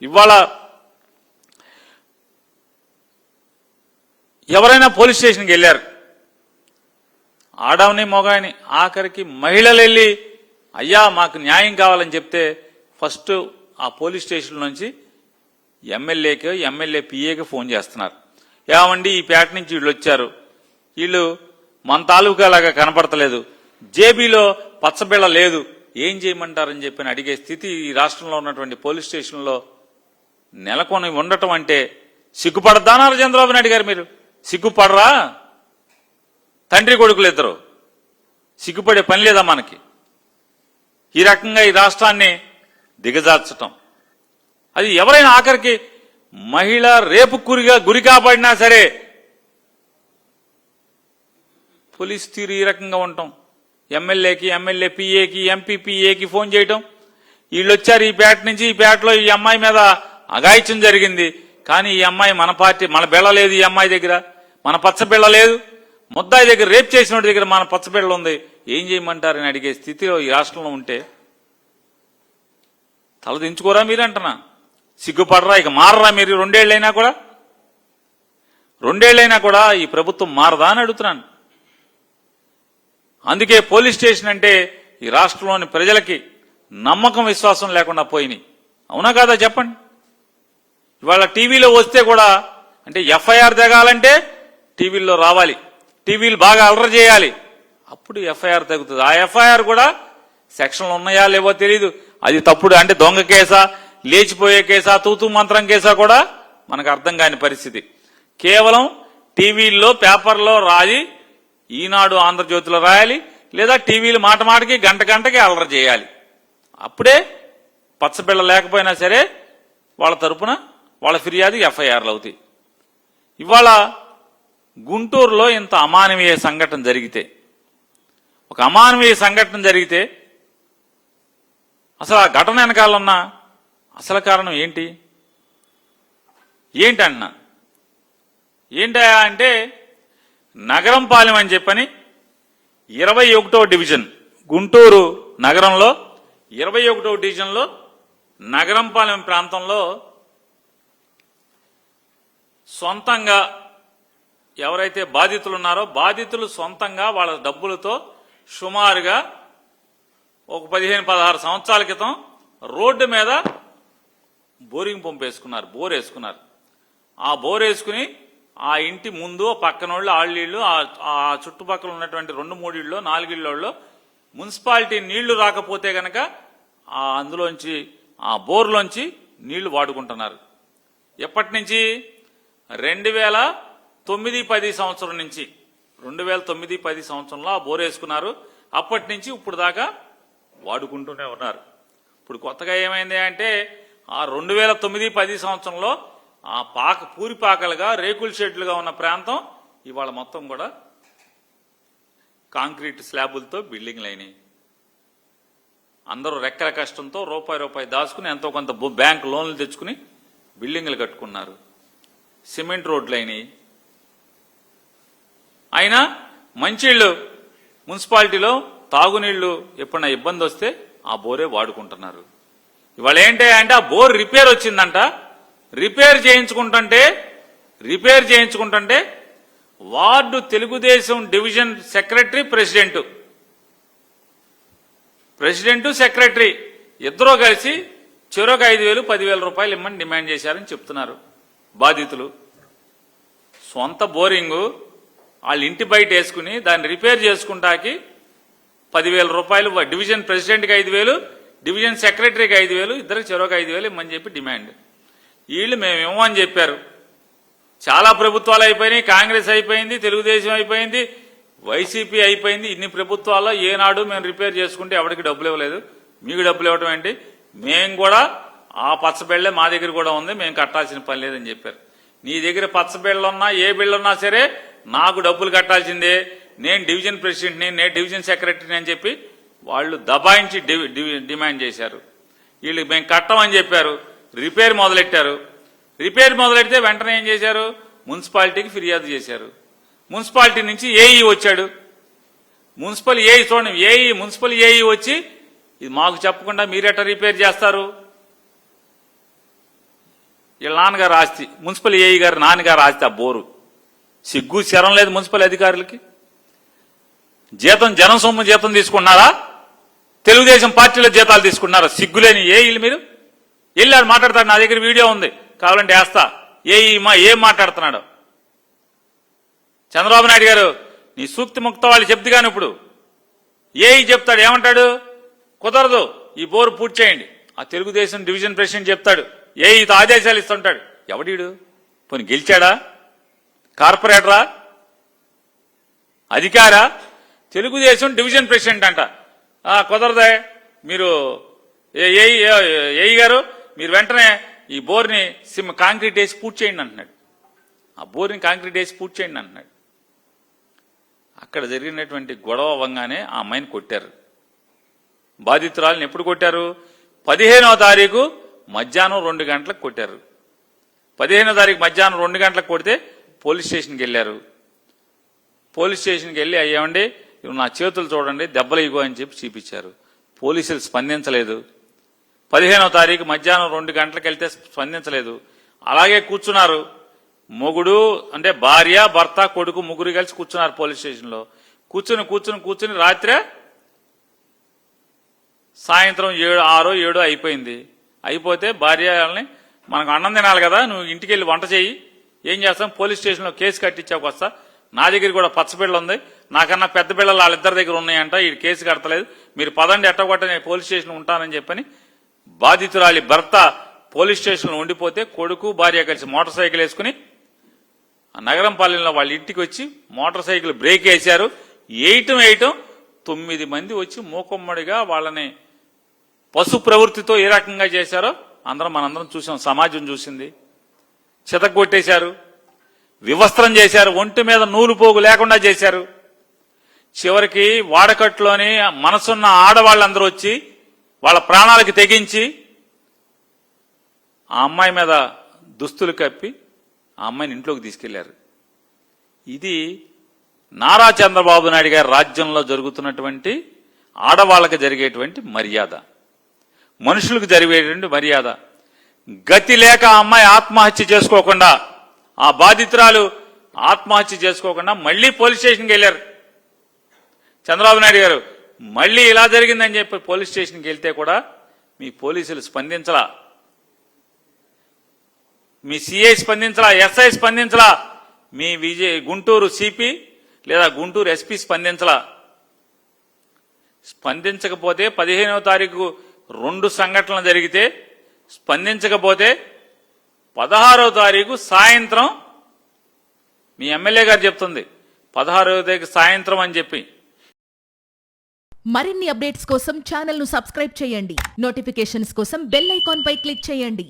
ఇవాళ ఎవరైనా పోలీస్ స్టేషన్కి వెళ్ళారు, ఆడవని మొగాయని, ఆఖరికి మహిళలు వెళ్ళి అయ్యా మాకు న్యాయం కావాలని చెప్తే ఫస్ట్ ఆ పోలీస్ స్టేషన్ నుంచి ఎమ్మెల్యేకి ఎమ్మెల్యే పిఏకి ఫోన్ చేస్తున్నారు. ఏమండి ఈ పేట నుంచి వీళ్ళు వచ్చారు, వీళ్ళు మన తాలూకా లాగా కనపడతలేదు, జేబీలో పచ్చబిళ్ళ లేదు, ఏం చేయమంటారని చెప్పి అడిగే స్థితి ఈ రాష్ట్రంలో ఉన్నటువంటి పోలీస్ స్టేషన్లో నెలకొని ఉండటం అంటే సిగ్గుపడతానారు చంద్రబాబు నాయుడు గారు? మీరు సిగ్గుపడరా? తండ్రి కొడుకులు ఇద్దరు సిగ్గుపడే పని లేదా మనకి? ఈ రకంగా ఈ రాష్ట్రాన్ని దిగజార్చటం, అది ఎవరైనా ఆఖరికి మహిళ రేపు గురి కాబడినా సరే పోలీస్ తీరు ఈ రకంగా ఉండటం, ఎమ్మెల్యేకి ఎమ్మెల్యే పిఏకి ఎంపీ పిఏకి ఫోన్ చేయటం, వీళ్ళు వచ్చారు ఈ పేట నుంచి, ఈ పేటలో ఈ అమ్మాయి మీద అఘాయిత్యం జరిగింది, కానీ ఈ అమ్మాయి మన పార్టీ, మన బిళ్ళ లేదు, ఈ అమ్మాయి దగ్గర మన పచ్చబిళ్ళ లేదు, ముద్దాయి దగ్గర రేప్ చేసిన దగ్గర మన పచ్చబిళ్ళ ఉంది, ఏం చేయమంటారని అడిగే స్థితిలో ఈ రాష్ట్రంలో ఉంటే తలదించుకోరా మీరు అంటున్నా? సిగ్గుపడరా? ఇక మారరా మీరు? రెండేళ్లైనా కూడా ఈ ప్రభుత్వం మారదా అని అడుగుతున్నాను. అందుకే పోలీస్ స్టేషన్ అంటే ఈ రాష్ట్రంలోని ప్రజలకి నమ్మకం విశ్వాసం లేకుండా పోయినాయి. అవునా కాదా చెప్పండి? ఇవాళ టీవీలో వస్తే కూడా అంటే ఎఫ్ఐఆర్ తెగాలంటే టీవీల్లో రావాలి, టీవీలు బాగా అలర్ చేయాలి, అప్పుడు ఎఫ్ఐఆర్ తగ్గుతుంది. ఆ ఎఫ్ఐఆర్ కూడా సెక్షన్లు ఉన్నాయా లేవో తెలియదు, అది తప్పుడు అంటే దొంగ కేసా, లేచిపోయే కేసా, తూతూ మంత్రం కేసా కూడా మనకు అర్థం కాని పరిస్థితి. కేవలం టీవీల్లో పేపర్లో రాయి, ఈనాడు ఆంధ్రజ్యోతిలో రాయాలి, లేదా టీవీలు మాట మాటకి గంటకి అలర చేయాలి, అప్పుడే పచ్చబిళ్ళ లేకపోయినా సరే వాళ్ళ తరపున వాళ్ళ ఫిర్యాదు ఎఫ్ఐఆర్లు అవుతాయి. ఇవాళ గుంటూరులో ఇంత అమానవీయ సంఘటన జరిగితే, ఒక అమానవీయ సంఘటన జరిగితే అసలు ఆ ఘటన వెనకాలన్న అసలు కారణం ఏంటన్నా ఏంటా అంటే నగరంపాలెం అని చెప్పని 21వ డివిజన్, గుంటూరు నగరంలో 21వ డివిజన్లో నగరంపాలెం ప్రాంతంలో సొంతంగా ఎవరైతే బాధితులు ఉన్నారో బాధితులు సొంతంగా వాళ్ళ డబ్బులతో సుమారుగా ఒక 15-16 సంవత్సరాల క్రితం రోడ్డు మీద బోరింగ్ పంప్ వేసుకున్నారు, బోర్ వేసుకున్నారు. ఆ బోర్ వేసుకుని ఆ ఇంటి ముందు పక్కనోళ్ళు ఆళ్ళీళ్ళు, ఆ చుట్టుపక్కల ఉన్నటువంటి 2-3 ఇళ్ళు 4 ఇళ్ళల్లో మున్సిపాలిటీ నీళ్లు రాకపోతే గనక అందులోంచి ఆ బోర్లోంచి నీళ్లు వాడుకుంటున్నారు. ఎప్పటి నుంచి? 2009-10 సంవత్సరం నుంచి, 2009-10 సంవత్సరంలో ఆ బోర్ వేసుకున్నారు. అప్పటి నుంచి ఇప్పుడు దాకా వాడుకుంటూనే ఉన్నారు. ఇప్పుడు కొత్తగా ఏమైంది అంటే ఆ 2009-10 సంవత్సరంలో ఆ పూరిపాకలుగా రేకుల షెడ్లుగా ఉన్న ప్రాంతం ఇవాళ మొత్తం కూడా కాంక్రీట్ స్లాబులతో బిల్డింగ్లు అయినాయి. అందరూ రెక్కల కష్టంతో రూపాయి దాచుకుని ఎంతో కొంత బ్యాంక్ లోన్లు తెచ్చుకుని బిల్డింగ్లు కట్టుకున్నారు, సిమెంట్ రోడ్లు అయినాయి. అయినా మంచిళ్ళు మున్సిపాలిటీలో తాగునీళ్లు ఎప్పుడన్నా ఇబ్బంది వస్తే ఆ బోరే వాడుకుంటున్నారు. ఇవాళ ఏంటి అంటే ఆ బోర్ రిపేర్ వచ్చిందంట, రిపేర్ చేయించుకుంటుంటే ward Telugu Desam division secretary, president secretary ఇద్దరూ కలిసి చెరొక 5,000-10,000 రూపాయలు ఇమ్మని డిమాండ్ చేశారని చెప్తున్నారు బాధితులు. సొంత బోరింగు వాళ్ళ ఇంటి బయట వేసుకుని దాన్ని రిపేర్ చేసుకుంటాకి 10,000 రూపాయలు, డివిజన్ ప్రెసిడెంట్కి 5,000, డివిజన్ సెక్రటరీకి 5,000, ఇద్దరికి చెరొక 5,000 ఇమ్మని చెప్పి డిమాండ్. వీళ్ళు మేమేమని చెప్పారు. చాలా ప్రభుత్వాలు అయిపోయినాయి, కాంగ్రెస్ అయిపోయింది, తెలుగుదేశం అయిపోయింది, వైసీపీ అయిపోయింది. ఇన్ని ప్రభుత్వాల్లో ఏనాడు మేము రిపేర్ చేసుకుంటే ఎవరికి డబ్బులు ఇవ్వలేదు, మీకు డబ్బులు ఇవ్వడం ఏంటి, మేము కూడా ఆ పచ్చబిళ్ళే మా దగ్గర కూడా ఉంది, మేము కట్టాల్సిన పని లేదని చెప్పారు. నీ దగ్గర పచ్చబిళ్ళున్నా ఏ బిళ్ళున్నా సరే నాకు డబ్బులు కట్టాల్సిందే, నేను డివిజన్ ప్రెసిడెంట్ని, నేను డివిజన్ సెక్రటరీని అని చెప్పి వాళ్ళు దబాయించి డిమాండ్ చేశారు. వీళ్ళు మేము కట్టమని చెప్పారు, రిపేర్ మొదలెట్టారు. రిపేర్ మొదలెడితే వెంటనే ఏం చేశారు, మున్సిపాలిటీకి ఫిర్యాదు చేశారు. మున్సిపాలిటీ నుంచి ఏఈ వచ్చాడు. మున్సిపల్ ఏఈ వచ్చి ఇది మాకు చెప్పకుండా మీరెట్లా రిపేర్ చేస్తారు, వీళ్ళ నాన్నగారు ఆస్తి, మున్సిపల్ ఏఈ గారు నాన్నగారు ఆస్తి ఆ బోరు. సిగ్గు శరం లేదు మున్సిపల్ అధికారులకి. జీతం జనం సొమ్ము జీతం తీసుకున్నారా, తెలుగుదేశం పార్టీలో జీతాలు తీసుకున్నారా? సిగ్గులేని ఏఈలు మీరు. వెళ్ళారు మాట్లాడతాడు, నా దగ్గర వీడియో ఉంది కావాలంటే వేస్తా. ఏం మాట్లాడుతున్నాడు చంద్రబాబు నాయుడు గారు. నీ సూక్తి ముక్త వాళ్ళు చెప్తే కానీ ఇప్పుడు ఏఈ చెప్తాడు, ఏమంటాడు? కుదరదు, ఈ బోరు పూర్తి చేయండి. ఆ తెలుగుదేశం డివిజన్ ప్రెసిడెంట్ చెప్తాడు, ఏఈతో ఆదేశాలు ఇస్తుంటాడు. ఎవడీడు? పోనీ గెలిచాడా? కార్పొరేటరా? అధికారా? తెలుగుదేశం డివిజన్ ప్రెసిడెంట్ అంట. కుదరదే, మీరు ఏఈ గారు మీరు వెంటనే ఈ బోర్ని కాంక్రీట్ వేసి పూర్తి చేయండి అంటున్నాడు. ఆ బోర్ని కాంక్రీట్ వేసి పూర్తి చేయండి అంటున్నాడు. అక్కడ జరిగినటువంటి గొడవ అవ్వగానే ఆ అమ్మాయిని కొట్టారు. బాధితురాలను ఎప్పుడు కొట్టారు? 15వ తారీఖు మధ్యాహ్నం 2 గంటలకు కొట్టారు. 15వ తారీఖు మధ్యాహ్నం 2 గంటలకు కొడితే పోలీస్ స్టేషన్కి వెళ్ళారు. పోలీస్ స్టేషన్కి వెళ్ళి అయ్యామండి నా చేతులు చూడండి దెబ్బలు ఇగో అని చెప్పి చూపించారు. పోలీసులు స్పందించలేదు. 15వ తారీఖు మధ్యాహ్నం 2 గంటలకు వెళ్తే స్పందించలేదు. అలాగే కూర్చున్నారు. మొగుడు అంటే భార్య, భర్త, కొడుకు ముగ్గురు కలిసి కూర్చున్నారు పోలీస్ స్టేషన్లో. కూర్చుని రాత్రే సాయంత్రం 6, 7 అయిపోయింది. అయిపోతే భార్య వాళ్ళని మనకు అన్నం తినాలి కదా, నువ్వు ఇంటికి వెళ్ళి వంట చేయి, ఏం చేస్తాం, పోలీస్ స్టేషన్లో కేసు కట్టించాక వస్తా, నా దగ్గర కూడా పచ్చబిళ్ళ ఉంది, నాకన్నా పెద్ద బిళ్ళలు వాళ్ళిద్దరి దగ్గర ఉన్నాయంట, ఈ కేసు కడతలేదు, మీరు పదండి ఎట్టగొట్ట నేను పోలీస్ స్టేషన్ ఉంటానని చెప్పని బాధితురాలి భర్త పోలీస్ స్టేషన్లో ఉండిపోతే కొడుకు భార్య కలిసి మోటార్ సైకిల్ వేసుకుని నగరంపాలెంలో వాళ్ళ ఇంటికి వచ్చి మోటార్ సైకిల్ బ్రేక్ వేశారు. వేయటం 9 మంది వచ్చి మూకొమ్మడిగా వాళ్ళని పశు ప్రవృత్తితో ఏ రకంగా చేశారో మనందరం చూసాం, సమాజం చూసింది. చితగొట్టేశారు, వివస్త్రం చేశారు, ఒంటి మీద నూలు పోగు లేకుండా చేశారు. చివరికి వాడకట్లోని మనసున్న ఆడవాళ్ళందరూ వచ్చి వాళ్ళ ప్రాణాలకి తెగించి ఆ అమ్మాయి మీద దుస్తులు కప్పి ఆ అమ్మాయిని ఇంట్లోకి తీసుకెళ్లారు. ఇది నారా చంద్రబాబు నాయుడు గారి రాజ్యంలో జరుగుతున్నటువంటి ఆడవాళ్ళకి జరిగేటువంటి మర్యాద, మనుషులకు జరిగేటువంటి మర్యాద. గతి లేక ఆ అమ్మాయి ఆత్మహత్య చేసుకోకుండా, ఆ బాధితురాలు ఆత్మహత్య చేసుకోకుండా మళ్లీ పోలీస్ స్టేషన్కి వెళ్ళారు. చంద్రబాబు నాయుడు గారు మళ్లీ ఇలా జరిగిందని చెప్పి పోలీస్ స్టేషన్కి వెళ్తే కూడా మీ పోలీసులు స్పందించలా, మీ సిఐ స్పందించలా, ఎస్ఐ స్పందించలా, మీ గుంటూరు సిపి లేదా గుంటూరు ఎస్పీ స్పందించలా. స్పందించకపోతే 15వ తారీఖు 2 సంఘటనలు జరిగితే స్పందించకపోతే 16వ తారీఖు సాయంత్రం మీ ఎమ్మెల్యే గారు చెప్తుంది 16వ తారీఖు సాయంత్రం అని చెప్పి. మరిన్ని అప్డేట్స్ కోసం ఛానల్ ను సబ్స్క్రైబ్ చేయండి. నోటిఫికేషన్స్ కోసం బెల్ ఐకాన్ పై క్లిక్ చేయండి.